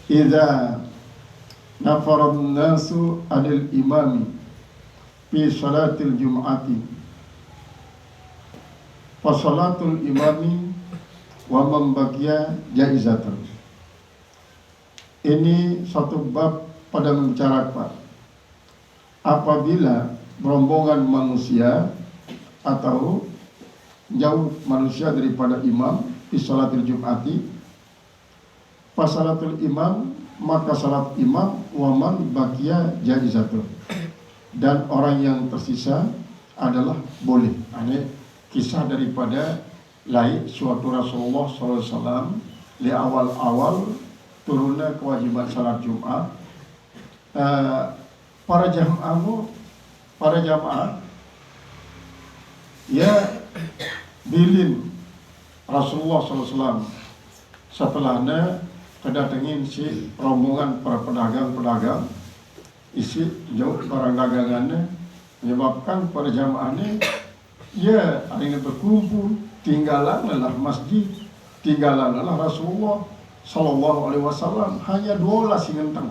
idza nafaran nasu anil imami fi salatil jum'ati fa salatul imami wa man baqiya jaizatun. Ini satu bab pada membicarakan apabila rombongan manusia atau jauh manusia daripada imam di salatul jum'ati, fasalatul imam maka salat imam waman bakia jaizatun, dan orang yang tersisa adalah boleh. Ini kisah daripada laik suatu Rasulullah SAW di awal-awal turunnya kewajiban salat Jumat. Para jamaah ya bilin Rasulullah SAW setelahnya kedatengin si rombongan para pedagang-pedagang isi jauh barang dagangannya, menyebabkan para jamaahnya ya akhirnya berkumpul, tinggalan adalah masjid, tinggalan adalah Rasulullah Sallallahu Alaihi Wasallam, hanya 12 ngenteng.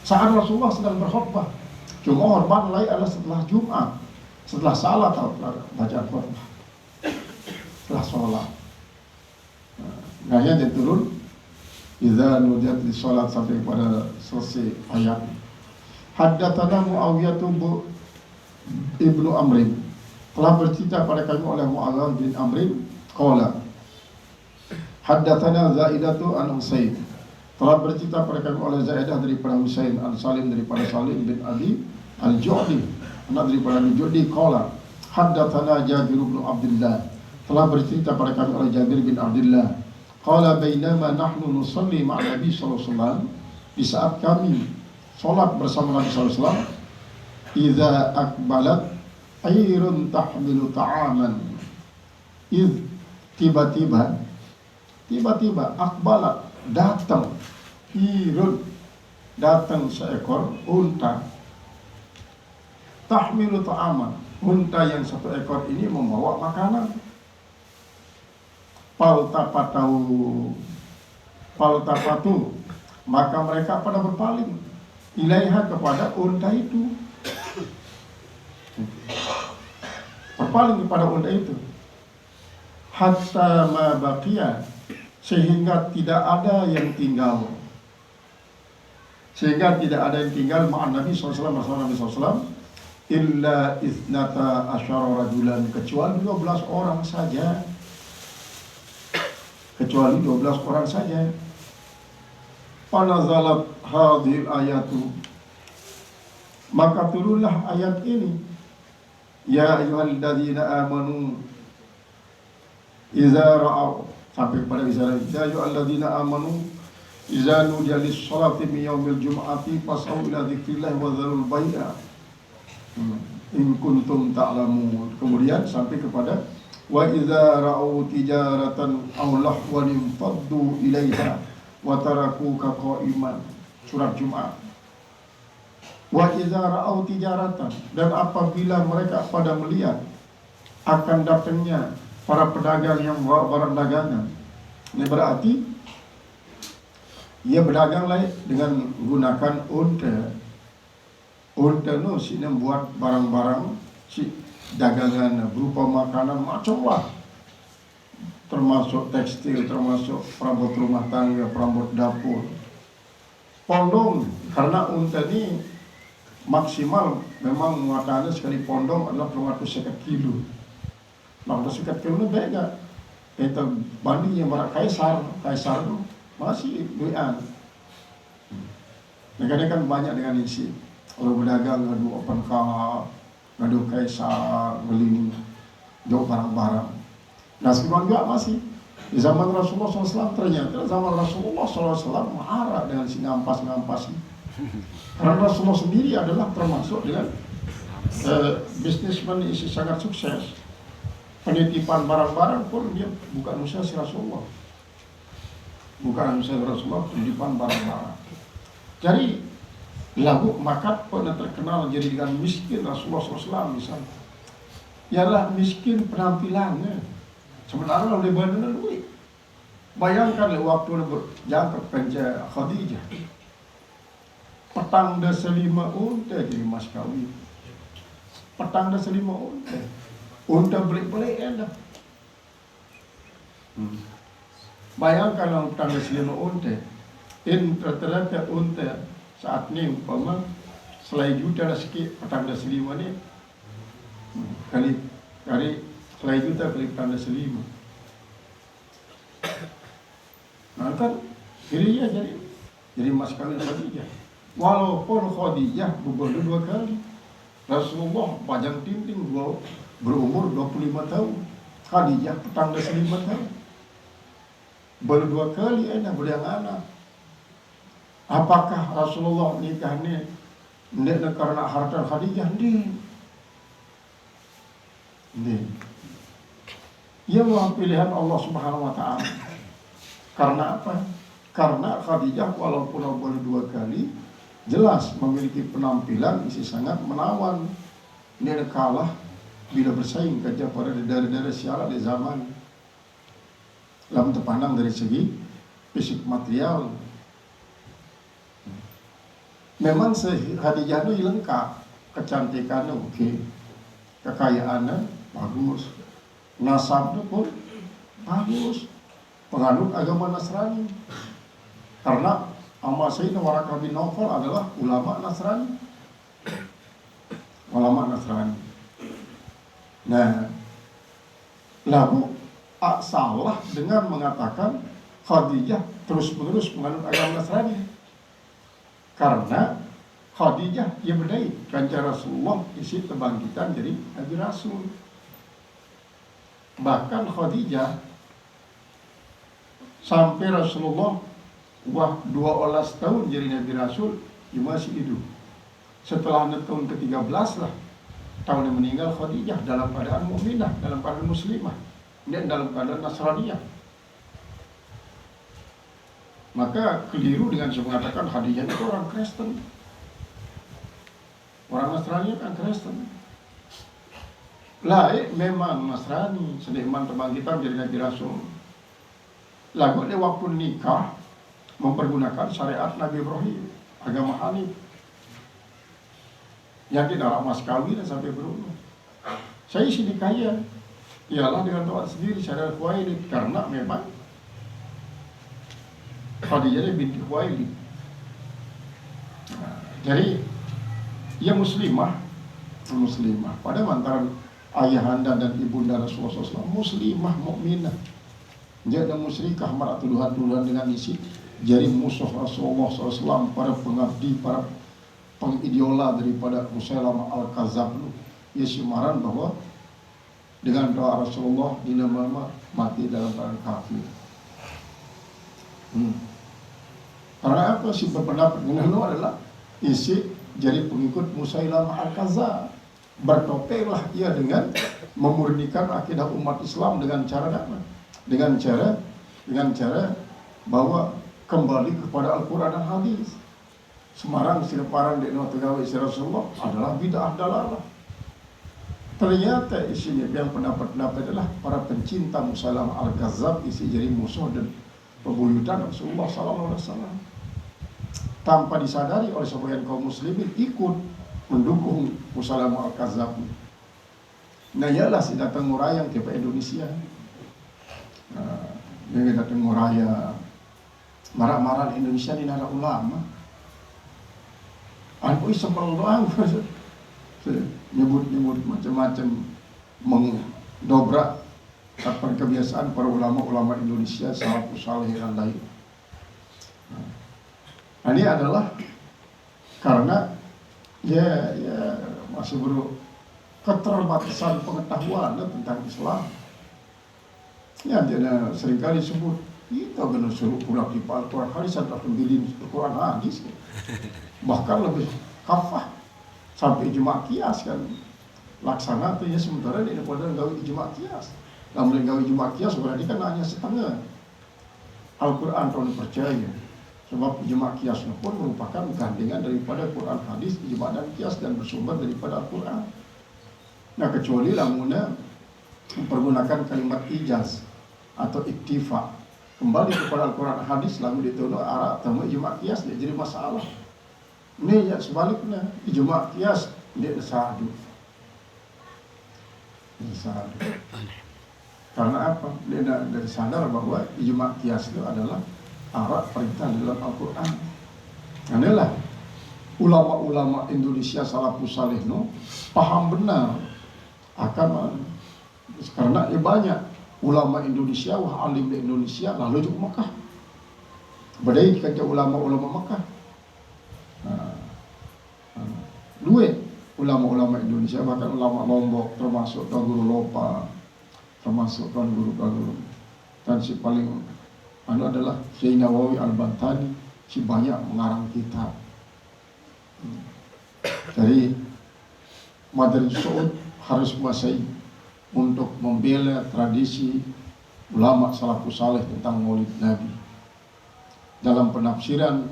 Saat Rasulullah sedang berkhutbah, cuma hormat lain adalah setelah Jumat, setelah salat atau bacaan khutbah, setelah sholat. Ayat yang turun idza nudiyat li sholat sampai pada selesai ayat. Haddatsana Muawiyah ibnu Amrin, telah bercerita pada kami oleh Muawiyah bin Amrin qala haddatsana Zaidatu an Husain, telah bercerita pada kami oleh Zaidah daripada Husain, an Salim daripada Salim bin Abi al-Ju'di, anak daripada al-Ju'di qala haddatsana Jabir bin Abdullah, telah bercerita pada kami oleh Jabir bin Abdullah qala bainama nahnu nusalli ma'a Nabi sallallahu alaihi wasallam, di saat kami salat bersama Nabi sallallahu alaihi wasallam, idza akbalat ayrun tahmilu ta'aman, tiba-tiba akbalat datang, irun datang seekor unta, tahmilu ta'aman, unta yang satu ekor ini membawa makanan. Faltafatu, maka mereka pada berpaling ilaiha, kepada unta itu, berpaling kepada unta itu, hatta ma baqiya, sehingga tidak ada yang tinggal, ma'an Nabi SAW, bersama Nabi SAW, illa ithnata asyara rajulan, kecuali 12 orang saja. Panazalat hadhil ayatu, maka turunlah ayat ini, ya ayyuhalladzina amanu idza ra'aw, sampai pada ya ayyuhalladzina amanu idza nudiya lis-sholati min yaumil jum'ati fas'au ila dzikrillah wa dzarul bai'a in kuntum ta'lamun. Kemudian sampai kepada wa idza ra'au tijaratan aw lahwan infaddu ilaiha wa tarakuka qa'iman, surat Jumat. Wa idza ra'au tijaratan, dan apabila mereka pada melihat akan datangnya para pedagang yang bawa barang dagangan, ini berarti ia berdagang lain dengan menggunakan unta no, sini buat barang-barang si dagangan berupa makanan macam lah, termasuk tekstil, termasuk perabot rumah tangga, perabot dapur, pondong, karena unta ini maksimal memang muatannya sekali pondong adalah 250 kilo. 250 kilo beda. Itu bandingnya marak kaisar itu masih duian. Negara kan banyak dengan isi. Kalau berdagang ngadu open car, ngadu kaisar, beli jauh barang-barang. Nah sekarang juga masih di zaman Rasulullah SAW, ternyata zaman Rasulullah SAW marah dengan si ngampas-ngampas ini. Karena Rasulullah sendiri adalah termasuk dengan bisnismen isi sangat sukses. Penitipan barang-barang pun dia bukan usaha si Rasulullah. Bukan usaha Rasulullah, penitipan barang-barang. Jadi lagu makat pernah terkenal jadi dengan miskin Rasulullah SAW misalnya. Ialah miskin penampilannya, sementara lebih banyak duit. Bayangkan waktu berjangkep penca Khadijah. Petang dah selima unta jadi mas kawin. Petang dah selima unta. Unta belik-belik dah. Bayangkan kalau petang dah selima unta. Rata-rata unta saat ni umpama selai juta dah sikit petang dah selima ni. Kali selai juta kali petang dah selima. Nah kan dirinya jadi mas kawin Khadijah. Walaupun Khadijah berumur 2 kali, Rasulullah pajang tinting berumur 25 tahun, Khadijah petang dah 5 tahun. Baru 2 kali boleh anak. Apakah Rasulullah nikah ni tidak karena harta Khadijah? Tidak. Ia memang pilihan Allah Subhanahu Wa Taala. Karena apa? Karena Khadijah walaupun baru 2 kali, jelas memiliki penampilan isi sangat menawan. Dia kalah bila bersaing kerja pada daerah-daerah siaran di zaman. Dalam terpandang dari segi fisik material. Memang Khadijah itu lengkap, kecantikannya oke, kekayaannya bagus, nasabnya pun bagus, penganut agama Nasrani. Karena Amma Sayyidina Waraqah bin Nawfal adalah ulama Nasrani. Ulama Nasrani. Nah, lalu salah dengan mengatakan Khadijah terus-menerus menganut agama Nasrani. Karena Khadijah ia berdaya kanca Rasulullah isi kebangkitan jadi Nabi Rasul. Bahkan Khadijah sampai Rasulullah 12 tahun jadi Nabi Rasul, dia masih hidup. Setelah tahun ke-13 lah, tahun yang meninggal Khadijah dalam keadaan mukminah, dalam keadaan muslimah, dan dalam keadaan Nasraniyah. Maka keliru dengan saya mengatakan Khadijah itu orang Kristen. Orang Nasrani kan Kristen. Memang Nasrani, seniman kebangkitan jadi Nabi Rasul. Lalu dia waktu nikah mempergunakan syariat Nabi Ibrahim, agama Hanif, yang tidak mas kawin sampai berumur. Saya sini kaya, ialah dengan Tuhan sendiri syariat Khuwailid, karena memang Khadijah binti Khuwailid. Jadi ia muslimah pada antara ayahanda dan ibunda Rasulullah SAW, muslimah mukminah. Dia ada musyrikah marah tuduhan-tuduhan dengan isi jadi musuh Rasulullah SAW, para pengabdi, para pengidola daripada Musailamah Al-Kadzab. Ia simaran bahwa dengan doa Rasulullah dina mati dalam keadaan kafir. Karena apa sih berpendapat dengan itu adalah isi jadi pengikut Musailamah Al-Kadzab. Bertopenglah ia dengan memurnikan akidah umat Islam dengan cara apa? Dengan cara bahwa kembali kepada Al-Quran dan Hadis. Semarang sileparan di Notagawa isi Rasulullah adalah bid'ah dalalah. Ternyata isinya yang pendapat-pendapat adalah para pencinta Musailamah Al-Kadzab isi jadi musuh dan pebuyutan Rasulullah SAW. Tanpa disadari oleh sebagian kaum muslimin ikut mendukung Musailamah Al-Kadzab. Nah ialah si datang murayang ke Indonesia. Dia datang muraya marah-marah Indonesia ni nara ulama. Aku isempel doang, nyebut macam-macam mendobrak apa kebiasaan para ulama-ulama Indonesia, salafus saleh dan lain. Ini adalah karena ya masih keterbatasan pengetahuan tentang Islam. Ya, dia seringkali sebut kita kena suruh pulang di Al-Quran hadis atau pembilin Al-Quran hadis. Bahkan lebih kafah sampai ijma' qiyas kan. Laksana tu ya sementara dia pada gawe ijma' qiyas. Namun gawe ijma' qiyas berarti kan hanya setengah Al-Quran tahun percaya. Sebab ijma' qiyas pun merupakan gandingan daripada Quran hadis, ijma' dan qiyas dan bersumber daripada Al-Quran. Nah kecuali lamuna mempergunakan kalimat ijaz atau iktifa, kembali kepada Al-Quran hadis lalu ditolak arah tamu ijma' qiyas dia jadi masalah. Ini ya sebaliknya ijma' qiyas dia sahadu. Karena apa? Dia dari sadar bahwa ijma' qiyas itu adalah arah perintah dalam Al-Quran. Inilah ulama-ulama Indonesia salafus saleh paham benar akan karena banyak ulama Indonesia, wah alim di Indonesia lalu juga Mekah. Badai kata ulama-ulama Mekah. Dua ulama-ulama Indonesia bahkan ulama Lombok termasuk Tuan Guru Lopa, termasuk Tuan Guru dan si paling adalah Syekh Nawawi Al-Bantani, si banyak mengarang kitab. Jadi Majelis Saud harus menguasai untuk membela tradisi ulama salafus saleh tentang Maulid Nabi. Dalam penafsiran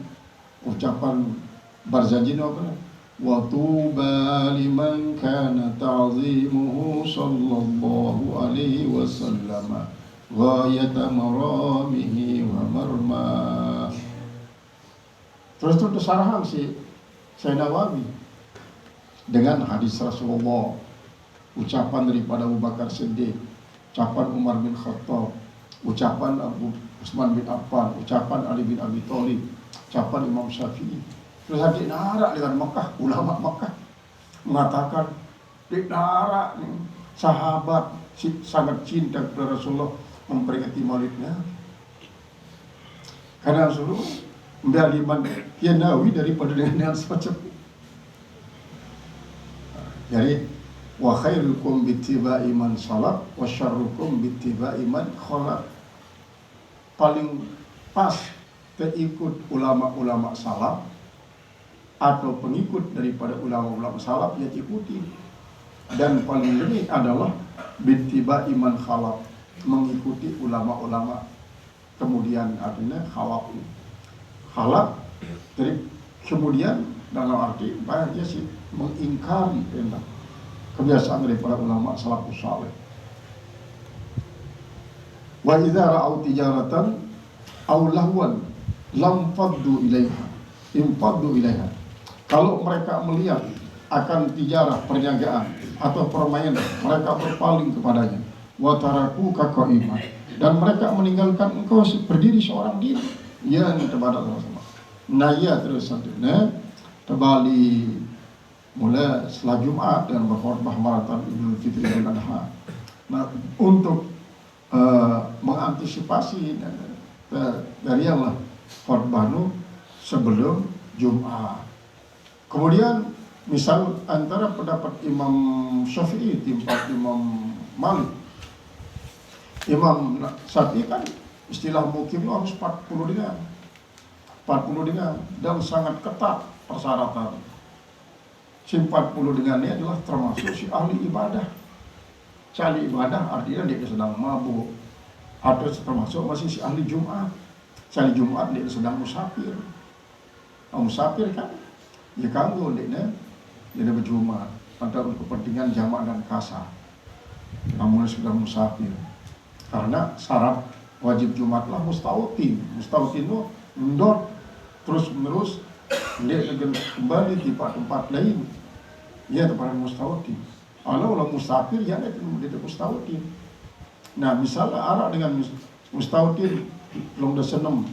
ucapan Barzanji apa? Wa tuba liman kana ta'zimuhu sallallahu alaihi wasallam ghayata maramihi wa marma. Terus itu disarahan si Syekh Nawawi dengan hadis Rasulullah, ucapan daripada Abu Bakar Siddiq, ucapan Umar bin Khattab, ucapan Abu Utsman bin Affan, ucapan Ali bin Abi Thalib, ucapan Imam Syafi'i. Terus ada narak dengan Mekah, ulama Mekah mengatakan di narak nih sahabat sangat cinta kepada Rasulullah memperingati Maulidnya. Karena Rasulullah mendaliman Nawawi daripada dengan semacam. Jadi wa khairukum bittiba'i man salaf wa syarrukum bittiba'i man khalaf. Paling pas keikut ulama-ulama salaf atau pengikut daripada ulama-ulama salaf yang ikuti. Dan paling lebih adalah bittiba'i man khalaf, mengikuti ulama-ulama kemudian artinya khalaf. Khalaf dari kemudian dalam arti banyak sih mengingkari tentang kebiasaan daripada ulama salafus saleh. Wa idza ra'au tijaratan aw lahwan lam faddu ilaiha infaddu ilaiha. Kalau mereka melihat akan tijarah perniagaan atau permainan, mereka berpaling kepadanya. Wa taraku kaqaiman, dan mereka meninggalkan engkau berdiri seorang diri. Ya kepada Allah. Nah ya terus santunya kembali mulai setelah Jumat dan berkhutbah maraton Idul Fitri dan Adha. Nah, untuk mengantisipasi dari Allah khutbah sebelum Jumat. Kemudian misal antara pendapat Imam Syafi'i timpat Imam Malik. Imam Syafi'i kan istilah mukim harus 40 dinar. 40 dinar dan sangat ketat persyaratan. Si 40 dengan ini adalah termasuk si ahli ibadah. Si ahli ibadah artinya dia sedang mabuk, atau termasuk masih si ahli Jumat. Si ahli Jumat dia sedang musafir. Musafir kan dia kanggo dia berjumat antara kepentingan jamak dan kasar. Namun sudah musafir. Karena syarat wajib Jumatlah mustautin. Mustautin itu mendot terus menerus dia akan kembali di tempat lain. Ya kepada mustautin. Kalau musafir ya dia mustautin. Nah misalnya arah dengan mustautin belum dah senam.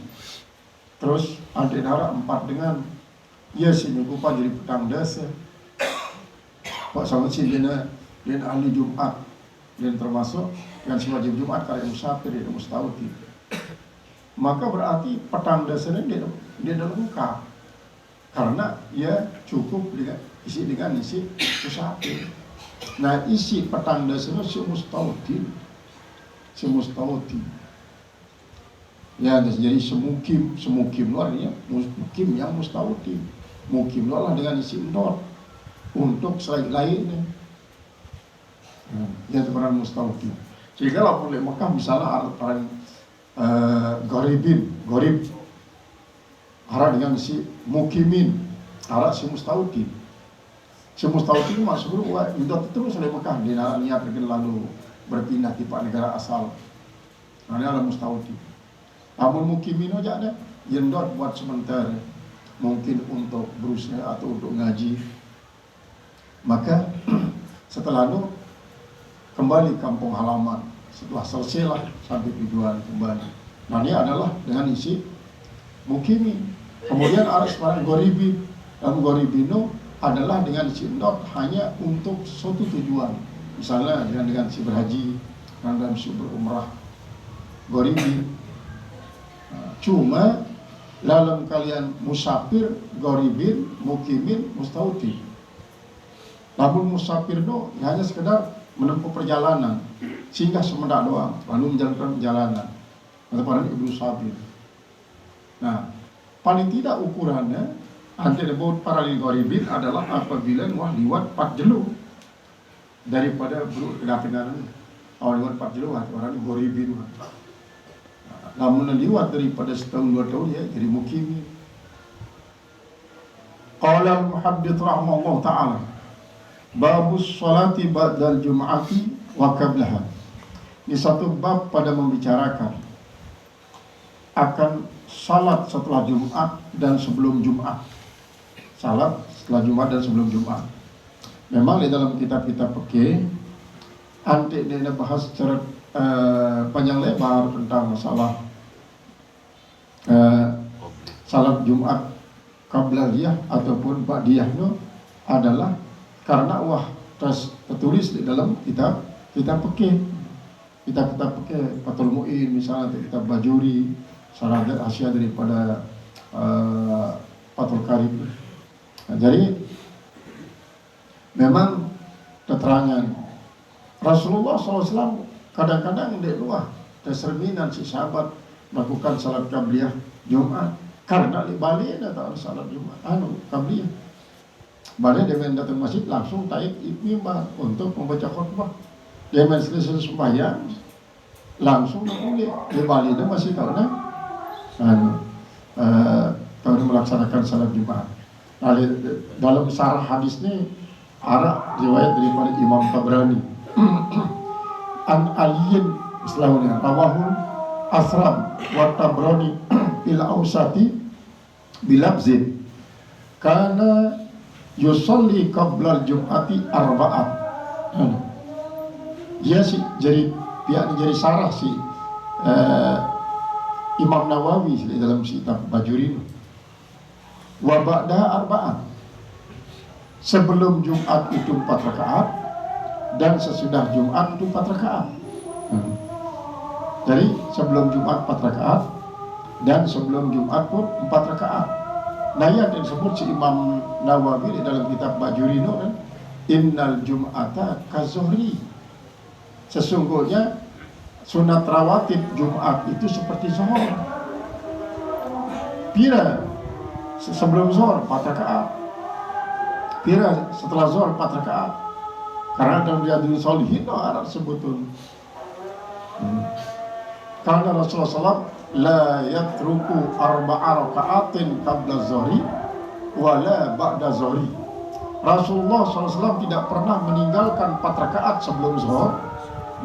Terus ada darah 4 dengan ya si nyukupa jadi petang dasa. Pak sama si dia ahli Jumat dan termasuk yang si wajib Jumat kalau musafir dia mustautin. Maka berarti petang dasarnya dia dah lengkap. Karena ia cukup dengan isi musafir. Nah isi petang dasarnya si mustautin. Ya jadi semukim luarnya mukim yang mustautin. Mukim luar dengan isi ndot untuk selain lainnya. Ya itu peran mustautin. Sehingga lah boleh Mekah misalnya orang gorib arah dengan si mukimin, arah si mustautin. Si mustautin masuk dulu, indot itu selesai Mekah, dia niat lalu berpindah di negara asal. Nah, ini adalah mustautin. Namun mukimin aja ada yang dot buat sementara, mungkin untuk berusaha atau untuk ngaji. Maka setelah itu kembali kampung halaman, setelah selesai lah sampai tujuan kembali. Nah ini adalah dengan isi mukimin. Kemudian ada sekarang goribin, dan goribino adalah dengan isi dot hanya untuk suatu tujuan. Misalnya dengan si berhaji, dengan si berumrah, goribin. Cuma dalam kalian musafir, goribin, mukimin, mustautin. Namun musafir itu hanya sekedar menempuh perjalanan, singgah semendak doang, lalu menjalankan perjalanan. Kata para Ibnu Sabir. Nah, paling tidak ukurannya antara paralel goribin adalah apabila liwat 4 jelu daripada kedatangan liwat 4 jelu orang goribin. Namun liwat daripada setahun 2 tahun ya jadi mukimin. Qala al-muhaddits rahimahullah ta'ala babus sholati ba'dal jum'ati wa qablaha. Ini satu bab pada membicarakan akan salat setelah Jumat dan sebelum Jumat. Salat setelah Jumat dan sebelum Jumat. Memang di dalam kitab-kitab fikih antik dia bahas secara panjang lebar tentang masalah salat Jumat qabliyah ataupun ba'diyah itu adalah karena tertulis di dalam kitab fikih. Kitab-kitab fikih Fathul Mu'in misalnya, kitab Bajuri, Syarah Asia daripada Fathul Karim. Nah, jadi memang keterangan Rasulullah SAW kadang-kadang di luar keserminan si sahabat melakukan salat qabliyah Jumat karena di Bali ada tak salat Jumat qabliyah. Bali dia datang masjid langsung taib mimbar untuk membaca khutbah. Dia selesai sembahyang langsung mulai di Bali dia masih tahu melaksanakan salat Jumat. Nah, dalam syarah hadis ini ada riwayat daripada Imam Tabrani an aliyin istilahnya rawahul asram wa Tabrani bil ausati bilabzin kana yusalli qabla jum'ati arba'at. Dia sih jadi sarah si Imam Nawawi di dalam kitab Bajuri. Wa ba'da arba'at. Sebelum Jumat itu 4 rakaat dan sesudah Jumat itu 4 rakaat. Jadi sebelum Jumat 4 rakaat dan sebelum Jumat pun 4 rakaat. Nah yang disebut si Imam Nawawi di dalam kitab Bajuri itu kan, innal jum'ata kazuhri. Sesungguhnya sunat rawatib Jumat itu seperti zuhur. Pira sebelum zuhur 4 rakaat. Pira setelah zuhur 4 rakaat. Karena dalam Riyadhus Shalihin ada sebutan. Karena Rasulullah SAW la yatruku 4 rakaatin qabla zuhri wala ba'da zuhri. Rasulullah SAW tidak pernah meninggalkan 4 rakaat sebelum zuhur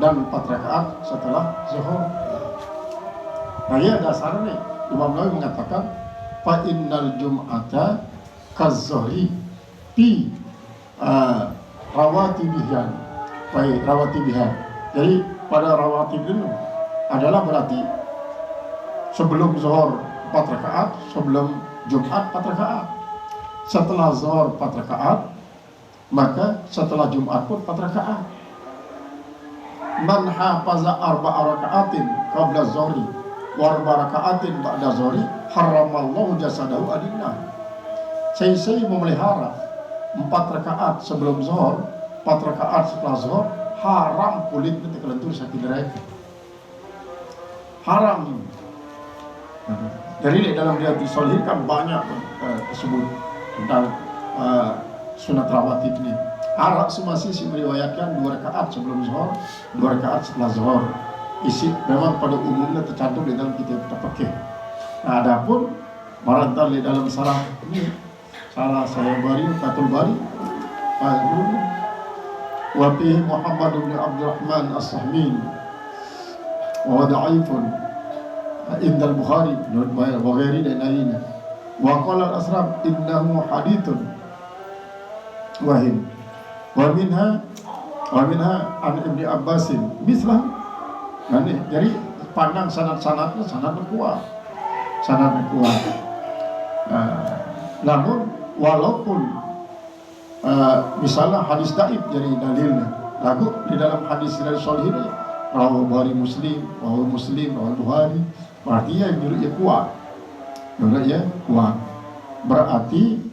dan 4 rakaat setelah zuhur. Nah ya dasarnya Imam Nawawi mengatakan fa innal jum'ata kaz-zuhri fi rawatibihan. Baik, rawatibihan. Jadi pada rawatib itu adalah berarti sebelum zuhur 4 rakaat, sebelum Jumat 4 rakaat. Setelah zuhur 4 rakaat, maka setelah Jumat pun 4 rakaat. Man hafaza 4 rakaatin qabla zuhri wa 4 rakaatin ba'da zuhri haramallahu jasadahu adinna. Saya memelihara 4 rakaat sebelum zuhur, 4 rakaat setelah zuhur, haram kulitnya terkelentur sakit neraka. Haram. Dari dalam Riyadhus Shalihin kan banyak tersebut tentang sunat rawatib ini. Arak masih meriwayatkan 2 rakaat sebelum zuhur, 2 rakaat setelah zuhur. Isi memang pada umumnya tercantum di dalam kitab fikih. Nah, adapun marantar di dalam salah ini, salah saya Bari, Fathul Bari, wa fihi Muhammad bin Abdurrahman As-Sahmin wa da'ifun indal Bukhari wa ghairi dan lainnya. Wa qala al-Asram innahu hadithun wahim. Wa minha an Ibnu Abbasin mislah. Nah, jadi pandang sanad-sanadnya kuat. Sanadnya kuat. Namun walaupun misalnya hadis dhaif jadi dalilnya, lalu di dalam hadis dari Sholihin rawahu Bukhari Muslim, rawahu Bukhari, berarti ya menurutnya kuat. Berarti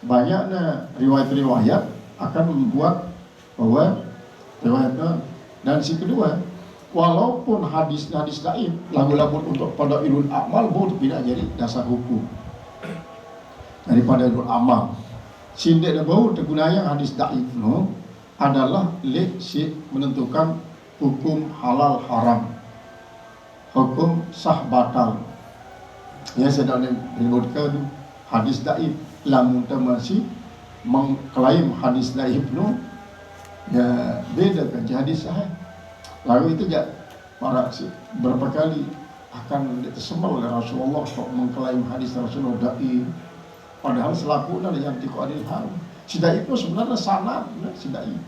banyaknya riwayat-riwayat akan membuat bahwa riwayatnya. Dan si kedua, walaupun hadis dhaif, lagu-lagu untuk pada ilul amal boleh tidak jadi dasar hukum daripada ilul amal. Sindik dan bau tergunanya hadis dhaif adalah si menentukan hukum halal haram, hukum sah batal. Ya sedang disebutkan hadis dhaif, lamun masih mengklaim hadis dhaif ya beda kan hadis sahih. Lalu itu para berapa kali akan disembah oleh Rasulullah untuk mengklaim hadis Rasulullah dhaif, padahal selakunya yang tiqadil haram. Si dhaif itu sebenarnya sanad, si dhaif.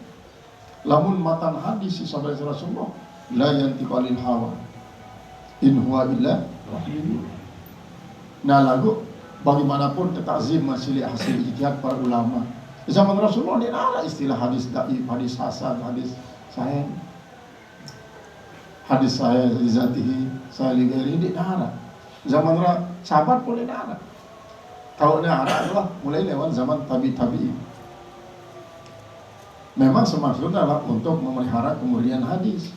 Lamun matan hadis si sahabat Rasulullah la yantiqu anil hawa in huwa illa wahyun. Nah lagu bagaimanapun takzim masih hasil ijtihad para ulama. Zaman Rasulullah dia ada istilah hadis dhaif, hadis hasan, hadis sahih. Hadis saya zatihi, saya ligari dia ada. Zaman sahabat pun dia ada. Tahunnya ada adalah mulai lewat zaman tabi'in. Memang semaksudnya adalah untuk memelihara kemuliaan hadis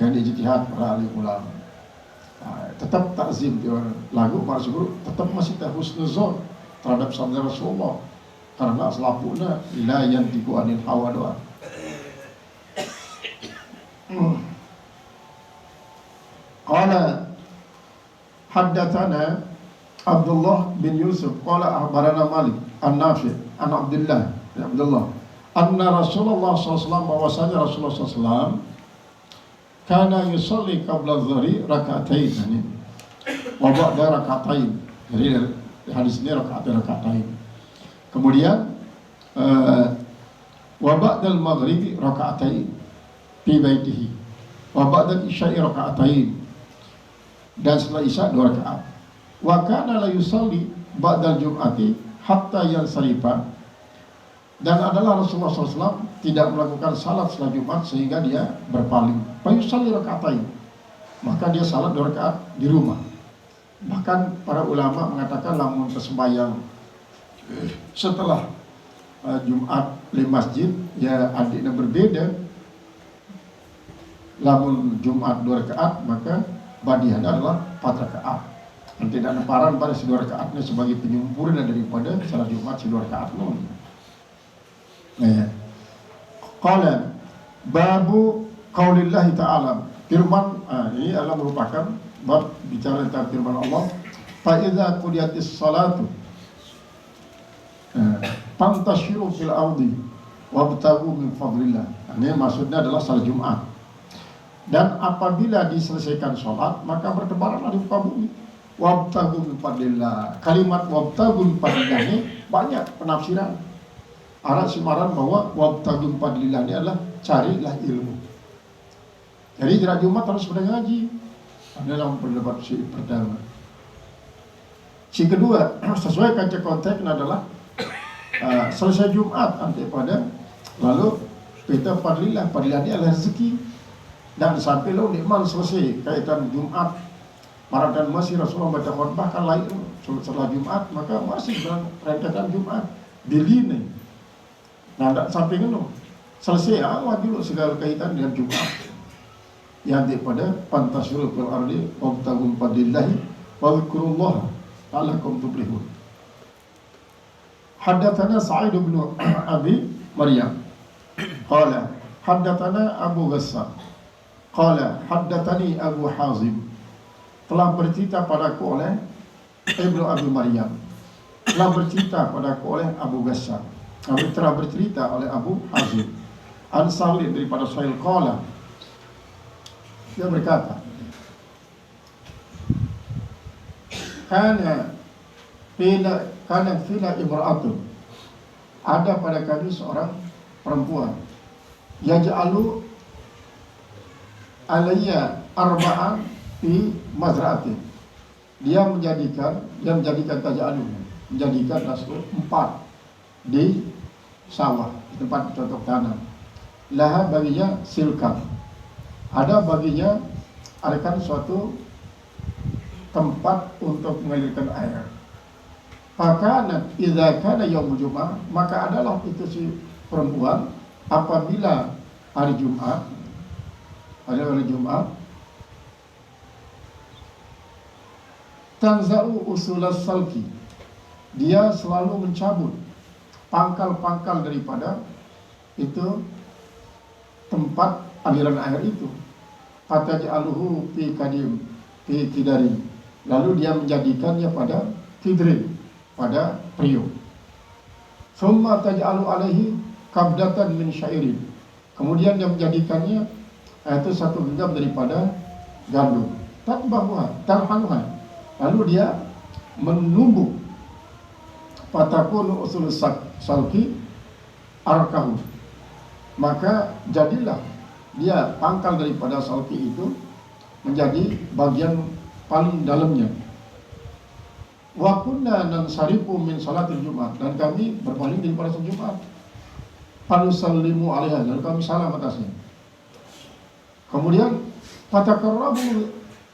yang diijtihad para ahli ulama. Tetap takzim lagu para guru tetap masih husnuzon terhadap sabda Rasulullah karena selapunya la yantiqu anil hawa doa. Qala haddatsana Abdullah bin Yusuf qala akhbarana Malik an-Nafi' an Abdullah anna Rasulullah SAW bahwasanya Rasulullah SAW kana yusalli qabla adh-dhuhri raka'atain wa ba'da raka'atain. Jadi hadis ini raka'atain. Kemudian wa ba'da al-maghribi raka'atain fi baitihi wa ba'da al-isya'i raka'atain, dan setelah isya 2 rakaat. Wa kana la yusalli ba'da al-jum'ati hatta yansarifa, dan adalah Rasulullah SAW tidak melakukan salat setelah Jumat sehingga dia berpaling. Fayusalli raka'atain, maka dia salat 2 rakaat di rumah. Bahkan para ulama mengatakan lamun sembahyang setelah Jumat di masjid ya adiknya berbeda. Lamun Jumat 2 rakaat maka badiahnya adalah 4 rakaat. Dan tidak nemparan pada si 2 rakaatnya sebagai penyempurna daripada salat Jumat si 2 rakaat Qala babu qaulillahi ta'ala, firman ini adalah merupakan bab bicara tentang firman Allah, fa idza qudiyatis salatu fantashiru fil ardi wabtaghu min fadlillah. Ini maksudnya adalah salat Jumat. Dan apabila diselesaikan sholat maka bertebaranlah di muka bumi. Wabtaghu min fadlillah. Kalimat wabtaghu min fadlillah ini banyak penafsiran. Arab simaran bahwa wabtaghu fadlillah ini adalah carilah ilmu. Jadi jerak Jumat harus pada ngaji. Adalah pendapat si pertama. Si kedua, sesuai kaca konteksnya adalah selesai Jumat nanti pada lalu kita fadlillah ini adalah rezeki. Dan sampai lo nikmat selesai kaitan Jumat, dan masih Rasulullah baca khutbah kan lain setelah Jumat, maka masih rentetan Jumat bili nih. Nah, sampai ngono selesai awal dulu segala kaitan dengan Jumat. Yang daripada pantasyul fil ardi wabtaghu fadlillahi wa dzkurullaha la'allakum tuflihun. Haddatsana Sa'id bin Abi Maryam qala haddatsana Abu Ghassan qala haddatsani Abu Hazim, telah bercerita padaku oleh Ibnu Abi Maryam, telah bercerita padaku oleh Abu Ghassan, telah bercerita oleh Abu Hazim an Salim daripada Sa'il qala, dia berkata Kana fina imra'atun, ada pada kami seorang perempuan, yaj'alu alayya arba'an fi mazra'atin. Dia menjadikan taj'alu, menjadikan nasib 4 di sawah, di tempat cocok tanam. Laha baginya silkan, ada baginya adakan suatu tempat untuk mengalirkan air. Maka idza kana yaumul Jumat, maka adalah itu si perempuan apabila hari Jumat, tanza'u usulas salki, dia selalu mencabut pangkal-pangkal daripada itu tempat aliran air itu. Fataj'aluhu fi kidarin, lalu dia menjadikannya pada kidrin, pada periuk. Summa taj'alu alaihi kabdatan min syairin, kemudian dia menjadikannya itu satu genggam daripada gandum. Tarhanuha, lalu dia menumbuk. Fatakunu usul salki arkahu, maka jadilah dia pangkal daripada salki itu menjadi bagian paling dalamnya. Wa kunna nansarifu min salatil Jumat, dan kami berpaling daripada salat Jumat. Fanusallimu alaiha, lalu kami salam atasnya. Kemudian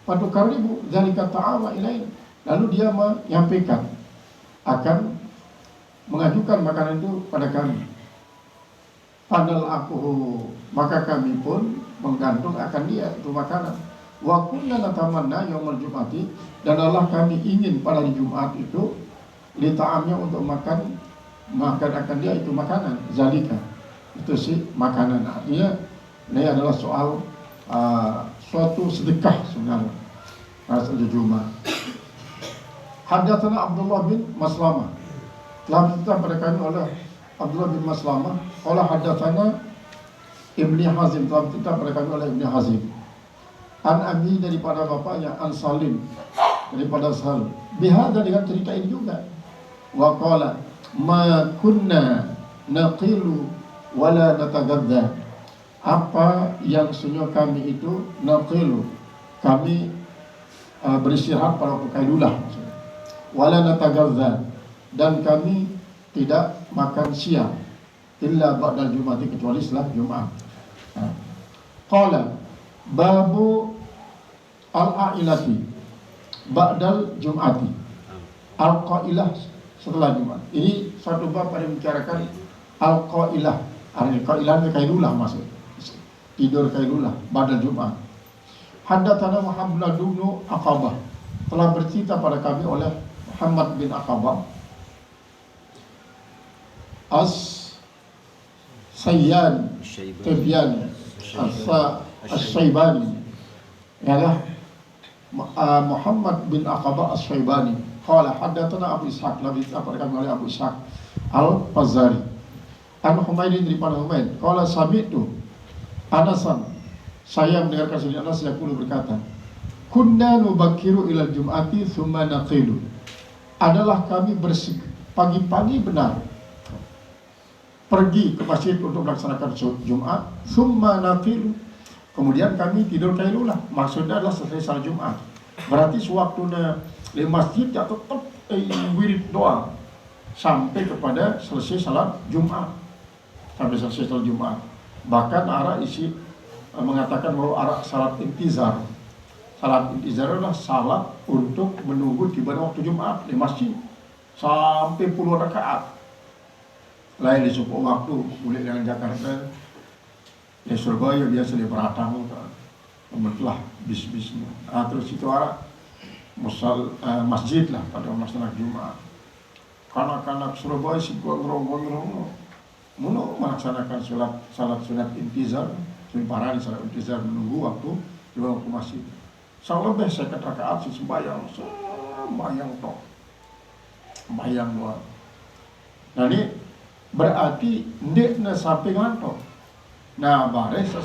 fatukarribu zalika ta'ala ilaina, lalu dia menyampaikan, akan mengajukan makanan itu pada kami. Padahal aku, maka kami pun menggantung akan dia itu makanan. Wa kunna natamanna yaumul Jum'ati, dan Allah kami ingin pada hari Jumat itu lita'amnya untuk makan akan dia itu makanan, zalika, itu sih makanan. Artinya ini adalah soal suatu sedekah sebenarnya hari Jumat. Haddatsana Abdullah bin Maslamah, telah bercerita pada kami oleh Abdullah bin Maslamah. Qala haddatsana Ibni Hazim, telah bercerita pada kami oleh Ibni Hazim. An Abi, daripada bapaknya, An Salim, daripada Salim. Bihada, dengan cerita ini juga. Wa qala ma kunna naqilu wala natagadda, apa yang sunyo kami itu naqilu, kami beristirahat pada waktu kailulah, wala natagadda, dan kami tidak makan siang illa ba'dal Jum'ati, kecuali setelah Jumat. Qala babu al-a'ilati ba'dal Jum'ati, al-qa'ilah setelah Jumat. Ini satu bab yang membicarakan al-qa'ilah. Al-qa'ilah itu kailulah, maksud tidur kailulah ba'dal Jumat. Haddatsana Muhammad bin Aqabah, telah bercerita pada kami oleh Muhammad bin Aqabah As-Sayyani As-Syaibani, ialah Muhammad bin Aqabah As-Syaibani. Qala haddatsana Abu Ishaq, lebih apa kami oleh Abu Ishaq Al-Fazari. An Humaydin, daripada Humayd. Qala sami'tu Anasan, saya mendengarkan Sayyidina Anas yaqulu, berkata, kunna nubakiru ilal Jum'ati thumma naqilu, adalah kami pagi-pagi benar pergi ke masjid untuk melaksanakan Jumat, thumma naqilu, kemudian kami tidur kailulah. Maksudnya adalah selesai salat Jumat. Berarti sewaktunya di masjid ya tetap wirid doa sampai kepada selesai salat Jumat. Sampai selesai salat Jumat. Bahkan arah isi mengatakan bahwa arah salat intizar. Salat intizar adalah salat untuk menunggu tiba waktu Jumat di masjid sampai puluhan rakaat. Lain di suku waktu mulai dengan Jakarta, di Surabaya biasa di Beratang, membelah bis-bisnya. Terus itu arah masjid lah pada masalah Jumat. Kanak-kanak Surabaya si gondrong-gondrong mau melaksanakan salat sunat intizar, parah di salat intizar, menunggu waktu di waktu masjid. Lebih 50 rakaat sembahyang toh, sembahyang doa. Nah ini berarti ndek na sampai ngantok. Nah baris